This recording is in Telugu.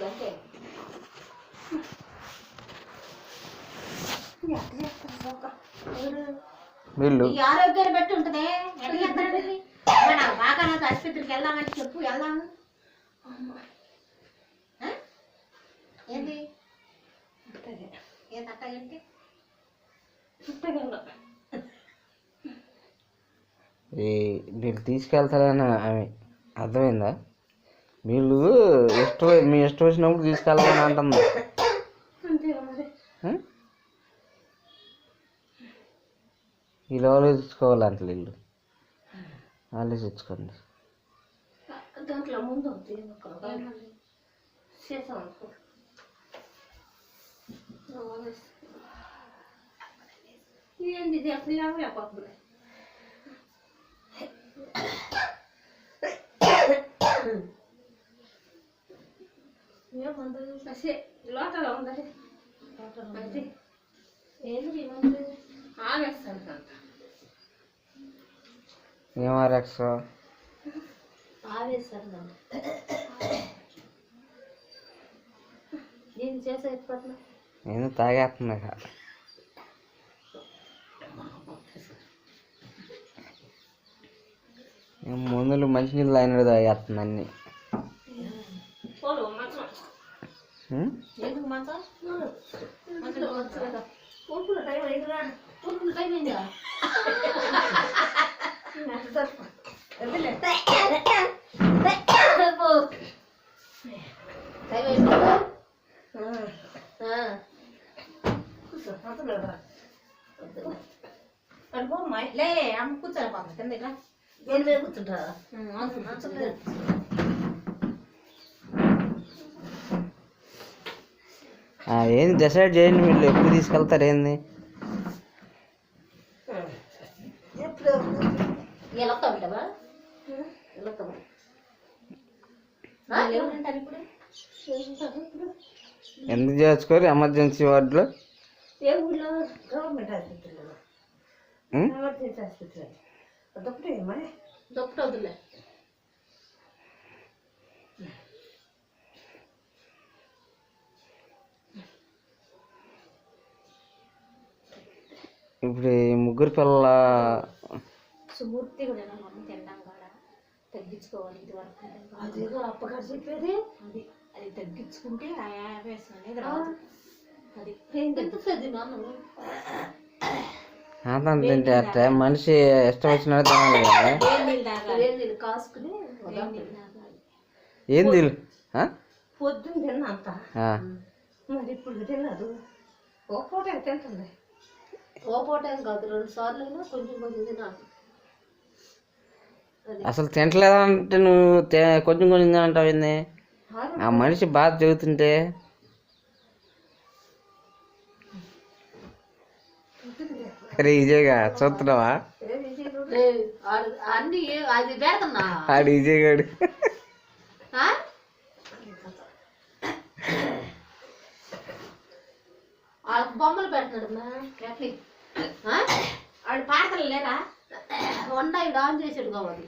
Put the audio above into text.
అంతే వీళ్ళు ఆరోగ్యాన్ని బట్టి ఉంటుంది. ఎట్లా చేస్తారండి బాగా ఆసుపత్రికి వెళ్దామని చెప్పు, వెళ్దాము. ఏంటి ఏంటి అట్టగంటే వీళ్ళు తీసుకెళ్తారని ఆమె అర్థమైందా? వీళ్ళు మీ ఇష్టం వచ్చినప్పుడు తీసుకెళ్ళాలని అంటుంది. వీళ్ళు ఆలోచించుకోవాలంట. వీళ్ళు ఆలోచించుకోండి. దాంట్లో ముందు ఏంది లేకపోతే లోటలో ఉందండి. ఏంది ఆవేస్తాను ఏం ఆర్ఎక్స్ ఆవేస్తాను నేను చేసే ఎత్తుపట్ల నేను తాగేస్తున్నా. మందులు మంచినీళ్ళు అయినది తాగేస్తుంది అన్నీ. ఎందుకు మంచం టైం అయిందిరా, టైం అయిందా? లే అమ్మ కూర్చోాలి పాప కింద నేను మీద కూర్చుంటా. ఏంది డిసైడ్ చేయండి. వీళ్ళు ఎప్పుడు తీసుకెళ్తారు? ఏంది ఎందుకు చేసుకోరు ఎమర్జెన్సీ వార్డులో? ఏ ఊళ్ళో గవర్నమెంట్ ఆసుపత్రిలో ఎమర్జెన్సీ ఆసుపత్రి దొప్పుటవుతులే. ఇప్పుడు ఈ ముగ్గురు పిల్లల సుమూర్తి కూడా మమ్మీ తినడం కూడా తగ్గించుకోవాలి. ఇది వరకు అదేదో అప్పగారు చెప్పేది అది అది తగ్గించుకుంటే ఆ ఆవేశం అనేది రాదు. అది ఎంతసేది తింటే అట్లా మనిషి ఇష్టం వచ్చినట్టు తినాలి కదా. నీళ్ళు కాసుకుని ఏంది పొద్దున్న తిన్నా అంత, మరి ఇప్పుడు తినదు. ఓ పూట తింటుంది. ఓ పూట కాదు, 2 సార్లు అయినా కొంచెం కొంచెం తినాలి. అసలు తింటలేదంటే నువ్వు కొంచెం కొంచెం తినంటావు. ఏంది ఆ మనిషి బాధ చెబుతుంటే ఈజీగా చూస్తున్నావా? అన్ని అది పెడుతున్నా ఆడు ఈజీగాడు. వాళ్ళకి బొమ్మలు పెడుతున్నాడు. వాళ్ళు పాటలు లేరా వండ ఆన్ చేసాడు కావాలి.